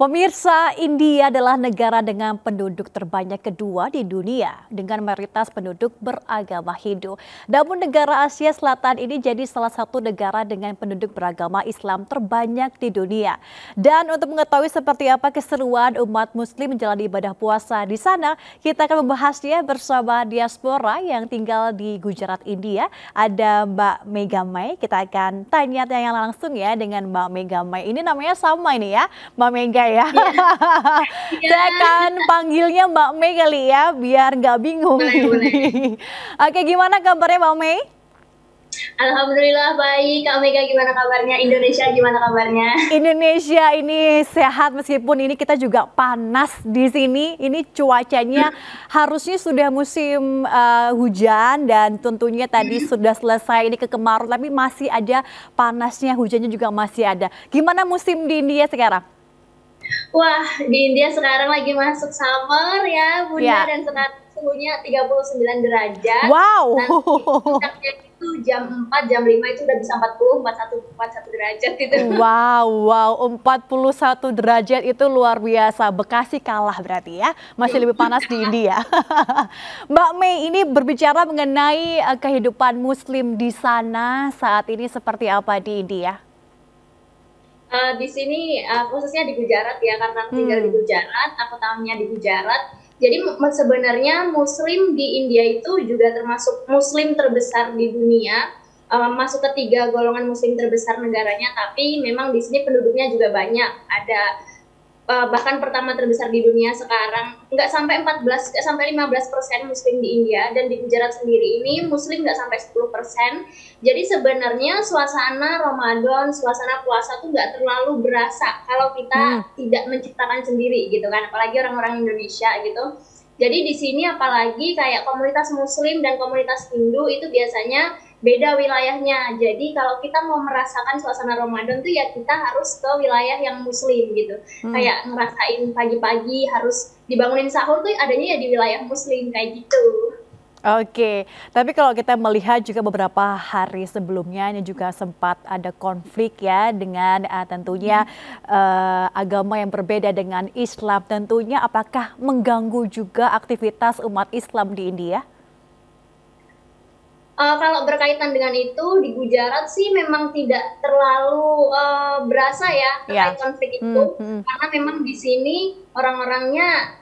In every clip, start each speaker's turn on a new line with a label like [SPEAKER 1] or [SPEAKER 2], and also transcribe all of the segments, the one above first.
[SPEAKER 1] Pemirsa, India adalah negara dengan penduduk terbanyak kedua di dunia dengan mayoritas penduduk beragama Hindu. Namun negara Asia Selatan ini jadi salah satu negara dengan penduduk beragama Islam terbanyak di dunia. Dan untuk mengetahui seperti apa keseruan umat Muslim menjalani ibadah puasa di sana, kita akan membahasnya bersama diaspora yang tinggal di Gujarat, India. Ada Mbak Mega Mai. Kita akan tanya langsung ya dengan Mbak Mega Mai. Ini namanya sama ini ya, Mbak Mega ya. Saya akan panggilnya Mbak Mei kali ya, biar nggak bingung.
[SPEAKER 2] Boleh.
[SPEAKER 1] Oke, gimana kabarnya Mbak Mei?
[SPEAKER 2] Alhamdulillah baik. Kak Mega gimana kabarnya? Indonesia gimana kabarnya?
[SPEAKER 1] Indonesia ini sehat meskipun ini kita juga panas di sini. Ini cuacanya harusnya sudah musim hujan dan tentunya tadi sudah selesai ini ke kemarau, tapi masih ada panasnya, hujannya juga masih ada. Gimana musim di India sekarang?
[SPEAKER 2] Wah, di India sekarang lagi masuk summer ya, Bunda,
[SPEAKER 1] Ya.
[SPEAKER 2] dan sekarang suhunya 39 derajat.
[SPEAKER 1] Wow.
[SPEAKER 2] Nanti puncaknya itu jam 4, jam 5 itu udah bisa 40, 41 derajat gitu.
[SPEAKER 1] Wow, 41 derajat itu luar biasa. Bekasi kalah berarti ya, masih lebih panas di India. Mbak Mei, ini berbicara mengenai kehidupan Muslim di sana saat ini seperti apa di India?
[SPEAKER 2] Di sini khususnya di Gujarat ya, karena aku tinggal di Gujarat, aku tahunnya di Gujarat. Jadi sebenarnya Muslim di India itu juga termasuk Muslim terbesar di dunia, masuk ke 3 golongan Muslim terbesar negaranya. Tapi memang di sini penduduknya juga banyak. Ada bahkan pertama terbesar di dunia sekarang, nggak sampai 15% Muslim di India, dan di Gujarat sendiri ini Muslim nggak sampai 10%. Jadi sebenarnya suasana Ramadan, suasana puasa tuh nggak terlalu berasa kalau kita tidak menciptakan sendiri gitu kan, apalagi orang-orang Indonesia gitu. Jadi di sini apalagi kayak komunitas Muslim dan komunitas Hindu itu biasanya beda wilayahnya. Jadi kalau kita mau merasakan suasana Ramadan tuh ya kita harus ke wilayah yang Muslim gitu. Kayak ngerasain pagi-pagi harus dibangunin sahur tuh adanya ya di wilayah Muslim kayak gitu.
[SPEAKER 1] Oke, tapi kalau kita melihat juga beberapa hari sebelumnya ini juga sempat ada konflik ya dengan tentunya agama yang berbeda dengan Islam. Tentunya apakah mengganggu juga aktivitas umat Islam di India?
[SPEAKER 2] Kalau berkaitan dengan itu di Gujarat sih memang tidak terlalu berasa ya terkait konflik itu, karena memang di sini orang-orangnya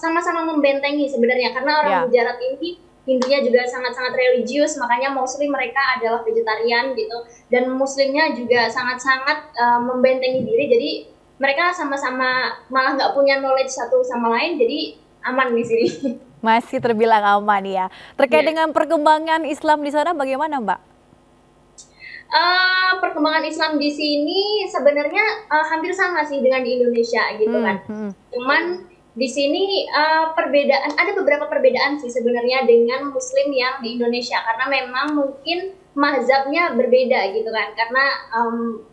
[SPEAKER 2] sama-sama membentengi sebenarnya, karena orang Gujarat ini Hindunya juga sangat-sangat religius, makanya mostly mereka adalah vegetarian gitu, dan Muslimnya juga sangat-sangat membentengi diri, jadi mereka sama-sama malah nggak punya knowledge satu sama lain, jadi aman di sini.
[SPEAKER 1] Masih terbilang aman ya. Terkait dengan perkembangan Islam di sana bagaimana, Mbak?
[SPEAKER 2] Perkembangan Islam di sini sebenarnya hampir sama sih dengan di Indonesia gitu kan. Cuman di sini ada beberapa perbedaan sih sebenarnya dengan Muslim yang di Indonesia, karena memang mungkin mazhabnya berbeda gitu kan. Karena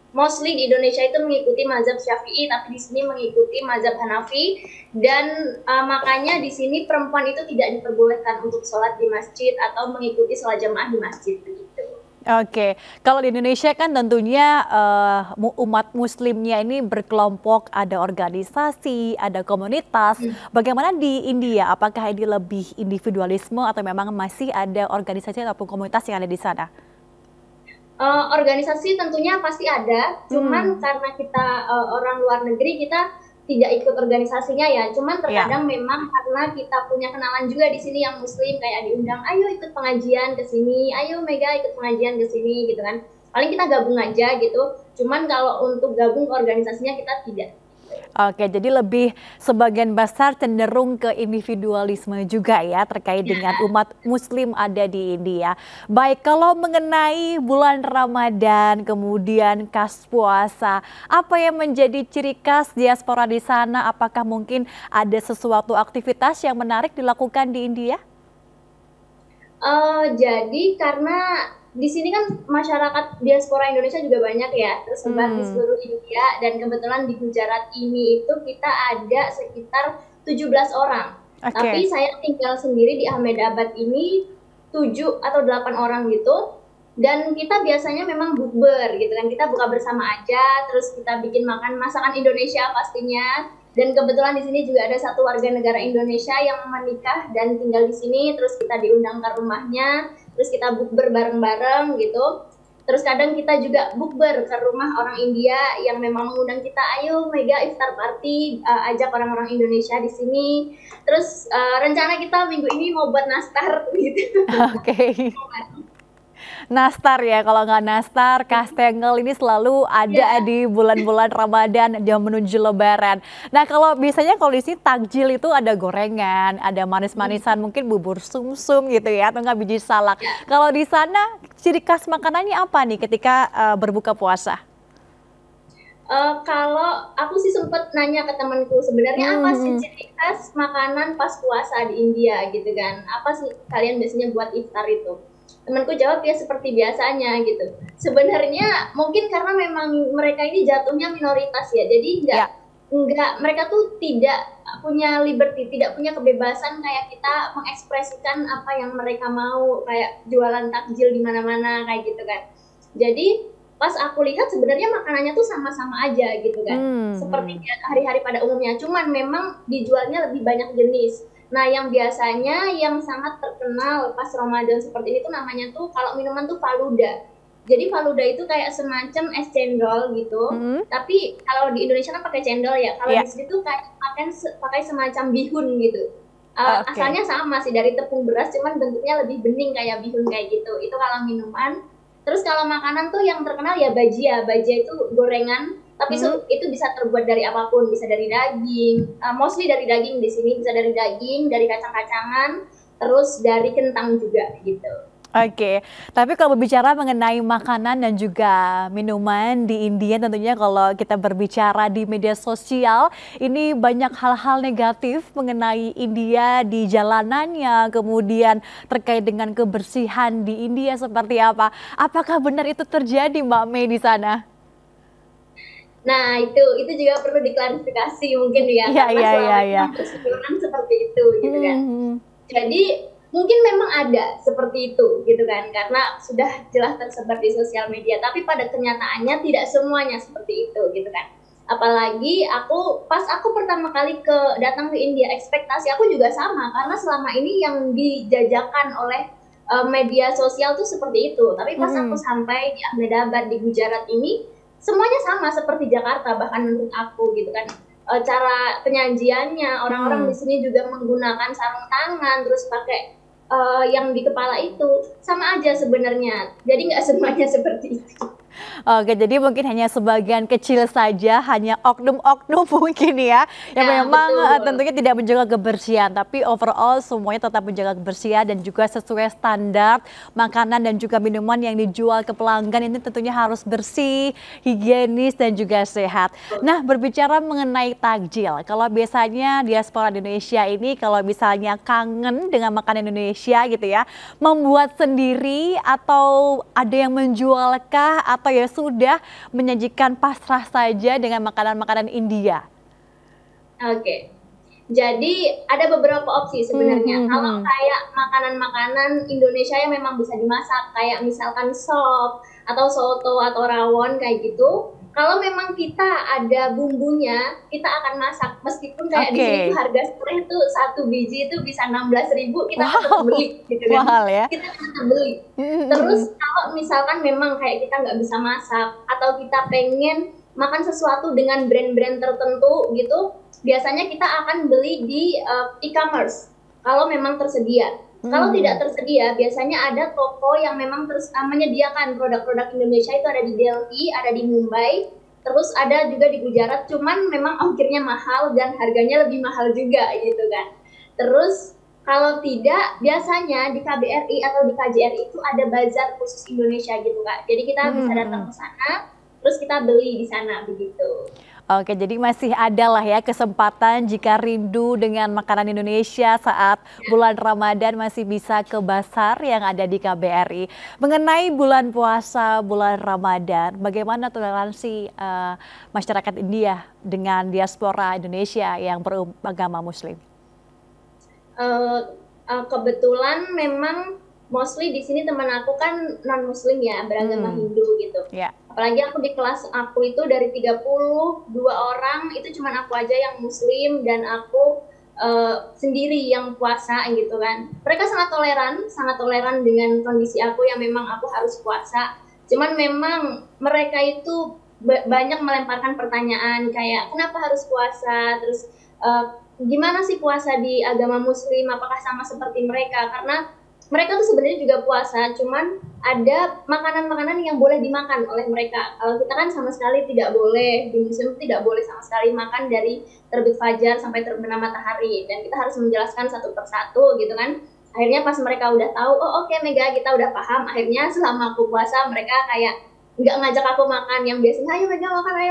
[SPEAKER 2] mostly di Indonesia itu mengikuti mazhab Syafi'i, tapi di sini mengikuti mazhab Hanafi, dan makanya di sini perempuan itu tidak diperbolehkan untuk sholat di masjid atau mengikuti sholat jamaah di masjid begitu.
[SPEAKER 1] Oke, kalau di Indonesia kan tentunya umat Muslimnya ini berkelompok, ada organisasi, ada komunitas. Bagaimana di India? Apakah ini lebih individualisme atau memang masih ada organisasi ataupun komunitas yang ada di sana?
[SPEAKER 2] Organisasi tentunya pasti ada, cuman karena kita orang luar negeri, kita tidak ikut organisasinya ya. Cuman terkadang memang karena kita punya kenalan juga di sini yang Muslim, kayak diundang, ayo ikut pengajian ke sini, ayo Mega ikut pengajian ke sini gitu kan. Paling kita gabung aja gitu. Cuman kalau untuk gabung ke organisasinya kita tidak.
[SPEAKER 1] Oke, jadi lebih sebagian besar cenderung ke individualisme juga ya terkait dengan umat Muslim ada di India. Baik, kalau mengenai bulan Ramadan, kemudian khas puasa, apa yang menjadi ciri khas diaspora di sana? Apakah mungkin ada sesuatu aktivitas yang menarik dilakukan di India?
[SPEAKER 2] Jadi karena di sini kan masyarakat diaspora Indonesia juga banyak ya, tersebar di seluruh India, dan kebetulan di Gujarat ini itu kita ada sekitar 17 orang. Tapi saya tinggal sendiri di Ahmedabad ini 7 atau 8 orang gitu. Dan kita biasanya memang bukber gitu kan, kita buka bersama aja, terus kita bikin makan masakan Indonesia pastinya. Dan kebetulan di sini juga ada satu warga negara Indonesia yang menikah dan tinggal di sini, terus kita diundang ke rumahnya, terus kita bukber bareng-bareng gitu. Terus kadang kita juga bukber ke rumah orang India yang memang mengundang kita, ayo mega iftar party, ajak orang-orang Indonesia di sini. Terus rencana kita minggu ini mau buat nastar gitu.
[SPEAKER 1] Oke. Nastar ya, kalau nggak nastar, kastengel ini selalu ada di bulan-bulan Ramadan yang menuju Lebaran. Nah kalau biasanya kalau di sini takjil itu ada gorengan, ada manis-manisan, mungkin bubur sumsum gitu ya, atau nggak biji salak. Kalau di sana ciri khas makanannya apa nih ketika berbuka puasa?
[SPEAKER 2] Kalau aku sih sempet nanya ke temanku, sebenarnya apa sih ciri khas makanan pas puasa di India gitu kan? Apa sih kalian biasanya buat iftar itu? Temanku jawab ya seperti biasanya gitu. Sebenarnya mungkin karena memang mereka ini jatuhnya minoritas ya, jadi nggak mereka tuh tidak punya liberty, tidak punya kebebasan kayak kita mengekspresikan apa yang mereka mau, kayak jualan takjil di mana-mana kayak gitu kan. Jadi pas aku lihat sebenarnya makanannya tuh sama-sama aja gitu kan, seperti hari-hari pada umumnya, cuman memang dijualnya lebih banyak jenis. Nah yang biasanya yang sangat terkenal pas Ramadan seperti ini tuh namanya tuh, kalau minuman tuh faluda. Jadi faluda itu kayak semacam es cendol gitu, tapi kalau di Indonesia kan pakai cendol ya, kalau di sini tuh kayak pakai semacam bihun gitu. Asalnya sama sih dari tepung beras, cuman bentuknya lebih bening kayak bihun kayak gitu. Itu kalau minuman. Terus kalau makanan tuh yang terkenal ya bajia. Bajia itu gorengan, tapi itu bisa terbuat dari apapun, bisa dari daging, mostly dari daging di sini, bisa dari daging, dari kacang-kacangan, terus dari kentang juga gitu.
[SPEAKER 1] Oke, tapi kalau berbicara mengenai makanan dan juga minuman di India, tentunya kalau kita berbicara di media sosial, ini banyak hal-hal negatif mengenai India di jalanannya, kemudian terkait dengan kebersihan di India seperti apa. Apakah benar itu terjadi, Mbak Mei, di sana?
[SPEAKER 2] Nah, itu juga perlu diklarifikasi mungkin ya, karena selama ini berseliweran seperti itu gitu kan. Jadi mungkin memang ada seperti itu gitu kan, karena sudah jelas tersebar di sosial media, tapi pada kenyataannya tidak semuanya seperti itu gitu kan. Apalagi pas aku pertama kali datang ke India, ekspektasi aku juga sama, karena selama ini yang dijajakan oleh media sosial tuh seperti itu. Tapi pas aku sampai di Ahmedabad di Gujarat ini, semuanya sama seperti Jakarta, bahkan menurut aku gitu kan. Cara penyajiannya, orang-orang di sini juga menggunakan sarung tangan, terus pakai yang di kepala itu sama aja sebenarnya. Jadi nggak semuanya seperti itu.
[SPEAKER 1] Oke, jadi mungkin hanya sebagian kecil saja, hanya oknum-oknum mungkin ya, yang memang tentunya tidak menjaga kebersihan, tapi overall semuanya tetap menjaga kebersihan dan juga sesuai standar makanan dan juga minuman yang dijual ke pelanggan ini tentunya harus bersih, higienis dan juga sehat. Nah, berbicara mengenai takjil, kalau biasanya diaspora Indonesia ini kalau misalnya kangen dengan makanan Indonesia gitu ya, membuat sendiri atau ada yang menjualkah atau ya sudah menyajikan pasrah saja dengan makanan-makanan India?
[SPEAKER 2] Oke, jadi ada beberapa opsi sebenarnya. Kalau kayak makanan-makanan Indonesia yang memang bisa dimasak, kayak misalkan sop atau soto atau rawon kayak gitu, kalau memang kita ada bumbunya, kita akan masak. Meskipun kayak di sini harga serai itu satu biji itu bisa 16.000, kita tetap beli gitu kan.
[SPEAKER 1] Mahal ya?
[SPEAKER 2] Kita tetap beli. Terus kalau misalkan memang kayak kita nggak bisa masak, atau kita pengen makan sesuatu dengan brand-brand tertentu gitu, biasanya kita akan beli di e-commerce kalau memang tersedia. Kalau tidak tersedia, biasanya ada toko yang memang menyediakan produk-produk Indonesia, itu ada di Delhi, ada di Mumbai, terus ada juga di Gujarat, cuman memang ongkirnya mahal dan harganya lebih mahal juga gitu kan. Terus kalau tidak, biasanya di KBRI atau di KJRI itu ada bazar khusus Indonesia gitu Kak. Jadi kita bisa datang ke sana, terus kita beli di sana begitu.
[SPEAKER 1] Oke, jadi masih ada lah ya kesempatan jika rindu dengan makanan Indonesia saat bulan Ramadan masih bisa ke pasar yang ada di KBRI. Mengenai bulan puasa, bulan Ramadan, bagaimana toleransi masyarakat India dengan diaspora Indonesia yang beragama Muslim?
[SPEAKER 2] Kebetulan memang mostly di sini teman aku kan non muslim ya, beragama Hindu gitu.
[SPEAKER 1] Ya.
[SPEAKER 2] Apalagi aku di kelas aku itu dari 32 orang itu cuman aku aja yang muslim dan aku sendiri yang puasa gitu kan. Mereka sangat toleran dengan kondisi aku yang memang aku harus puasa. Cuman memang mereka itu banyak melemparkan pertanyaan kayak kenapa harus puasa, terus gimana sih puasa di agama muslim, apakah sama seperti mereka, karena mereka tuh sebenarnya juga puasa, cuman ada makanan-makanan yang boleh dimakan oleh mereka. Kalau kita kan sama sekali tidak boleh, di muslim tidak boleh sama sekali makan dari terbit fajar sampai terbenam matahari, dan kita harus menjelaskan satu persatu gitu kan. Akhirnya pas mereka udah tahu, oh oke, Mega, kita udah paham, akhirnya selama aku puasa mereka kayak nggak ngajak aku makan yang biasanya ayo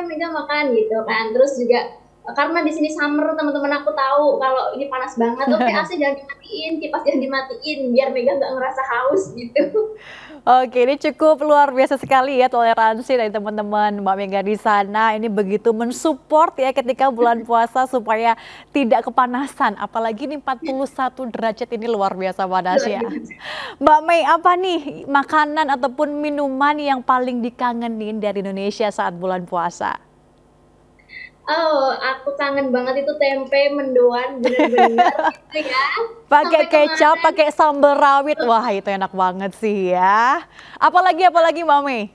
[SPEAKER 2] Mega makan gitu kan. Terus juga karena di sini summer, teman-teman aku tahu kalau ini panas banget, oke AC jangan dimatiin, kipas jangan dimatiin biar Mega nggak ngerasa haus gitu.
[SPEAKER 1] Oke, ini cukup luar biasa sekali ya toleransi dari teman-teman Mbak Mega di sana. Ini begitu mensupport ya ketika bulan puasa supaya tidak kepanasan. Apalagi ini 41 derajat, ini luar biasa panasnya. Mbak Mei, apa nih makanan ataupun minuman yang paling dikangenin dari Indonesia saat bulan puasa?
[SPEAKER 2] Oh, aku kangen banget itu tempe mendoan, bener-bener gitu ya.
[SPEAKER 1] Pakai
[SPEAKER 2] Sampai
[SPEAKER 1] kecap,
[SPEAKER 2] kemarin,
[SPEAKER 1] pakai sambal rawit. Wah, itu enak banget sih ya. Apalagi Mbak Mei?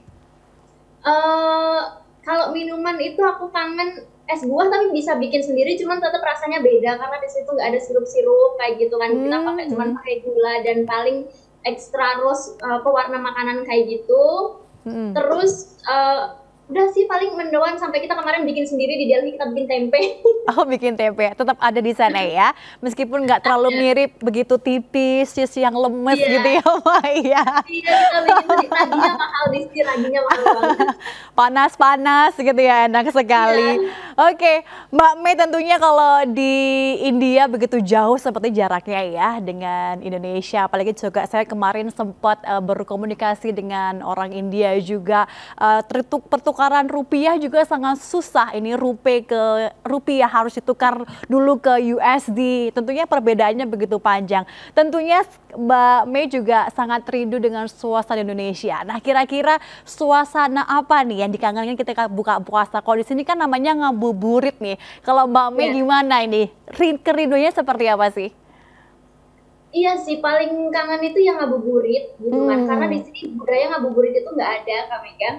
[SPEAKER 2] eh kalau minuman itu aku kangen es buah tapi bisa bikin sendiri, cuman tetap rasanya beda karena di situ nggak ada sirup-sirup kayak gitu kan. Kita cuman pakai gula dan paling ekstra rose pewarna makanan kayak gitu. Terus udah sih paling mendoan, sampai kita kemarin bikin sendiri di Delhi, kita bikin tempe.
[SPEAKER 1] Oh, bikin tempe, tetap ada di sana ya. Meskipun nggak terlalu mirip, begitu tipis, cheese yang lemes
[SPEAKER 2] Iya.
[SPEAKER 1] gitu ya, Mbak ya.
[SPEAKER 2] Iya, kita bikin tuh raginya mahal, di sini raginya mahal banget.
[SPEAKER 1] Panas-panas gitu ya, enak sekali.
[SPEAKER 2] Iya.
[SPEAKER 1] Oke, Mbak Mei, tentunya kalau di India begitu jauh seperti jaraknya ya dengan Indonesia. Apalagi juga saya kemarin sempat berkomunikasi dengan orang India juga. Pertukaran rupiah juga sangat susah. Ini rupiah harus ditukar dulu ke USD. Tentunya perbedaannya begitu panjang. Tentunya Mbak Mei juga sangat rindu dengan suasana Indonesia. Nah, kira-kira suasana apa nih yang dikangenin ketika buka puasa? Kalau di sini kan namanya ngabuburit nih. Kalau Mbak Mei gimana ini? Kerinduannya seperti apa sih?
[SPEAKER 2] Iya sih, paling kangen itu yang ngabuburit gitu kan. Karena di sini budaya ngabuburit itu nggak ada, Kak Mega.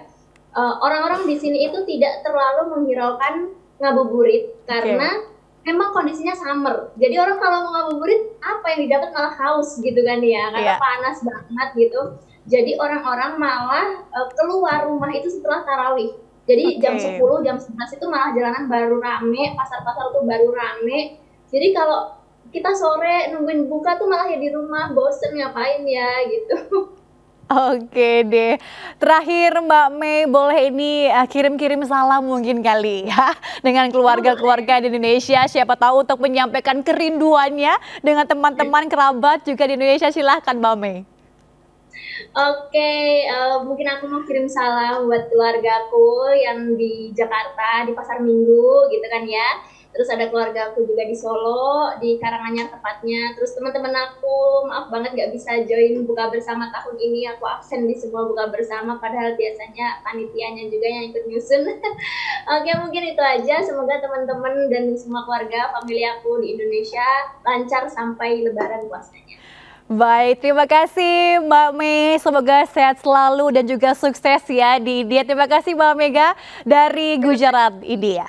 [SPEAKER 2] Orang-orang di sini itu tidak terlalu menghiraukan ngabuburit karena memang kondisinya summer. Jadi orang kalau mau ngabuburit, apa yang didapat malah haus gitu kan ya, karena panas banget gitu. Jadi orang-orang malah keluar rumah itu setelah tarawih. Jadi jam 10, jam 11 itu malah jalanan baru rame, pasar-pasar tuh baru rame. Jadi kalau kita sore nungguin buka tuh malah ya di rumah, bosen ngapain ya gitu.
[SPEAKER 1] Oke deh, terakhir Mbak Mei, boleh ini kirim-kirim salam mungkin kali ya dengan keluarga-keluarga di Indonesia, siapa tahu untuk menyampaikan kerinduannya dengan teman-teman kerabat juga di Indonesia. Silahkan Mbak Mei.
[SPEAKER 2] Oke, mungkin aku mau kirim salam buat keluargaku yang di Jakarta, di Pasar Minggu gitu kan ya. Terus ada keluarga aku juga di Solo, di Karanganyar tepatnya. Terus teman-teman aku, maaf banget gak bisa join buka bersama tahun ini. Aku absen di semua buka bersama, padahal biasanya panitianya juga yang ikut nyusun. Oke, mungkin itu aja. Semoga teman-teman dan semua keluarga, famili aku di Indonesia lancar sampai Lebaran puasanya.
[SPEAKER 1] Baik, terima kasih Mbak Mei. Semoga sehat selalu dan juga sukses ya di India. Terima kasih Mbak Mega dari Gujarat, India.